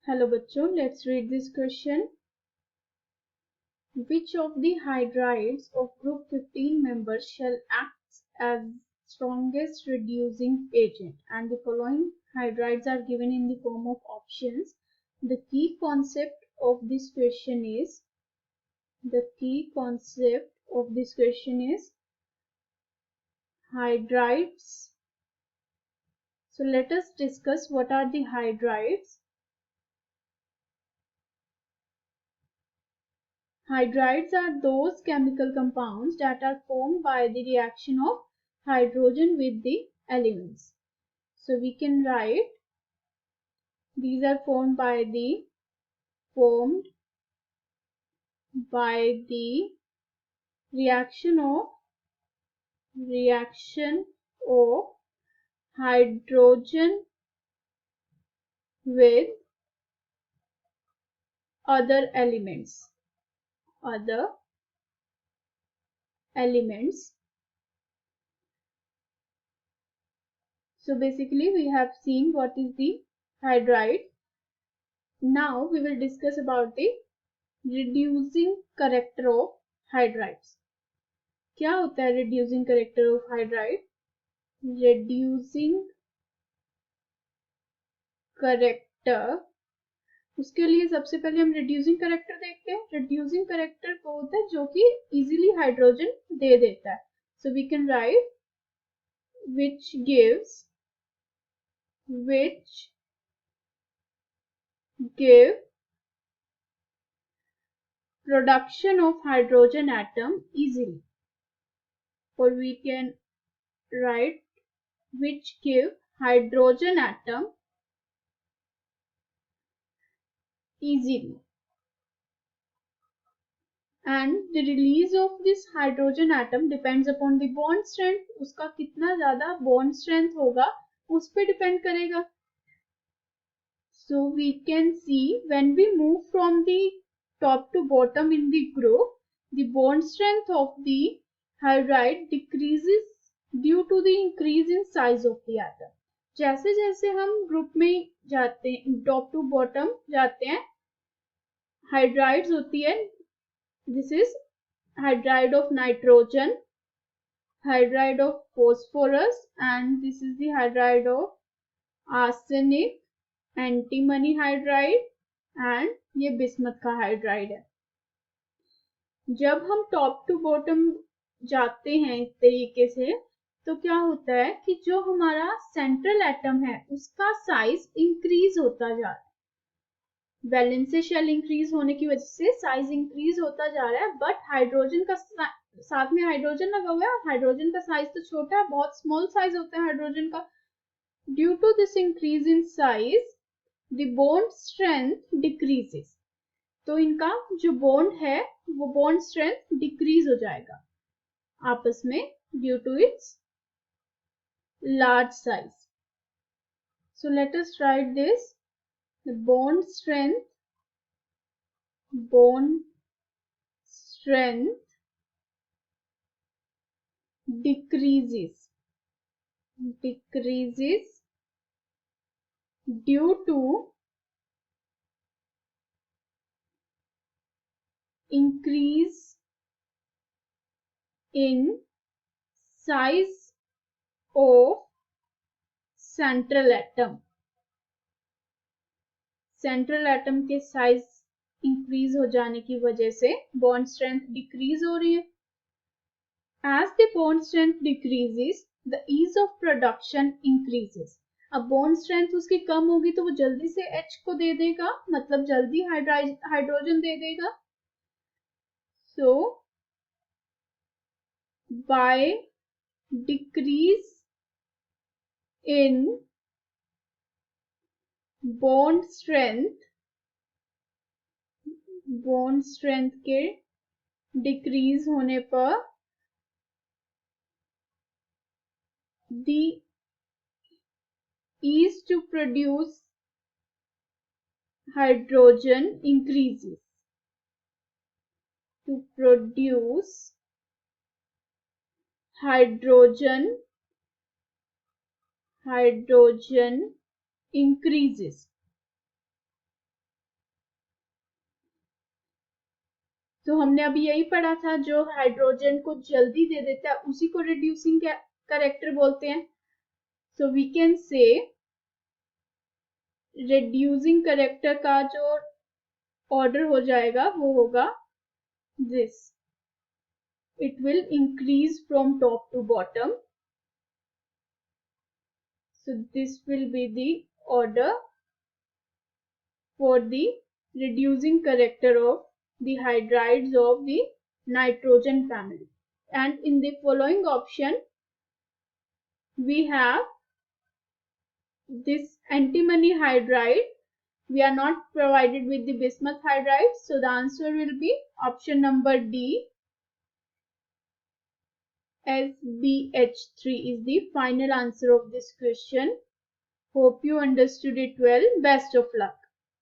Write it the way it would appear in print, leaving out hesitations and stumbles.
Hello बच्चों, let's read this question. Which of the hydrides of group 15 members shall act as strongest reducing agent? And the following hydrides are given in the form of options. The key concept of this question is hydrides. So let us discuss what are the hydrides. Hydrides are those chemical compounds that are formed by the reaction of hydrogen with the elements. So we can write these are formed by the reaction of hydrogen with other elements. So basically we have seen what is the hydride. Now we will discuss about the reducing character of hydrides. क्या होता है reducing character of hydride? Reducing character, उसके लिए सबसे पहले हम reducing character देखते हैं. Reducing character वो होता है जो कि easily हाइड्रोजन दे देता है. So we can write which give production of hydrogen atom easily, or we can write which give hydrogen atom easily. And the release of this hydrogen atom depends upon the bond strength. उसका कितना ज़्यादा bond strength होगा उस पे depend करेगा. So we can see when we move from the top to bottom in the group, the bond strength of the hydride decreases due to the increase in size of the atom. जैसे जैसे हम group में जाते हैं, top to bottom जाते हैं, hydrides होती है. This is hydride of nitrogen, hydride of phosphorus, and this is the hydride of arsenic, antimony hydride, and ये बिस्मथ का हाइड्राइड है. जब हम टॉप टू बॉटम जाते हैं इस तरीके से, तो क्या होता है कि जो हमारा सेंट्रल एटम है उसका साइज इंक्रीज होता जा रहा है. वैलेंसी शेल इंक्रीज होने की वजह से साइज इंक्रीज होता जा रहा है, बट हाइड्रोजन का साथ में हाइड्रोजन लगा हुआ है. हाइड्रोजन का साइज तो छोटा है, बहुत स्मॉल साइज होता है हाइड्रोजन का. Due to this increase in size the bond strength decreases. तो इनका जो बॉन्ड है वो बॉन्ड स्ट्रेंथ डिक्रीज हो जाएगा आपस में due to its large size. So let us write this. The bond strength decreases due to increase in size of central atom. Central atom के साइज इंक्रीज हो जाने की वजह से बॉन्ड स्ट्रेंथ डिक्रीज हो रही है. As the bond strength decreases the ease of production increases. अब बॉन्ड स्ट्रेंथ उसकी कम होगी तो वो जल्दी से H को दे देगा, मतलब जल्दी हाइड्रोजन दे देगा. So by decrease in bond strength के डिक्रीज होने पर the ease to produce hydrogen increases. To produce hydrogen increases. तो हमने अभी यही पढ़ा था, जो हाइड्रोजन को जल्दी दे देता है उसी को रिड्यूसिंग कैरेक्टर बोलते हैं. So we can say reducing character का जो ऑर्डर हो जाएगा वो होगा this. It will increase from top to bottom. So this will be the order for the reducing character of the hydrides of the nitrogen family. And in the following option, we have this antimony hydride. We are not provided with the bismuth hydride. So the answer will be option number D. SbH3 is the final answer of this question. Hope you understood it well. Best of luck.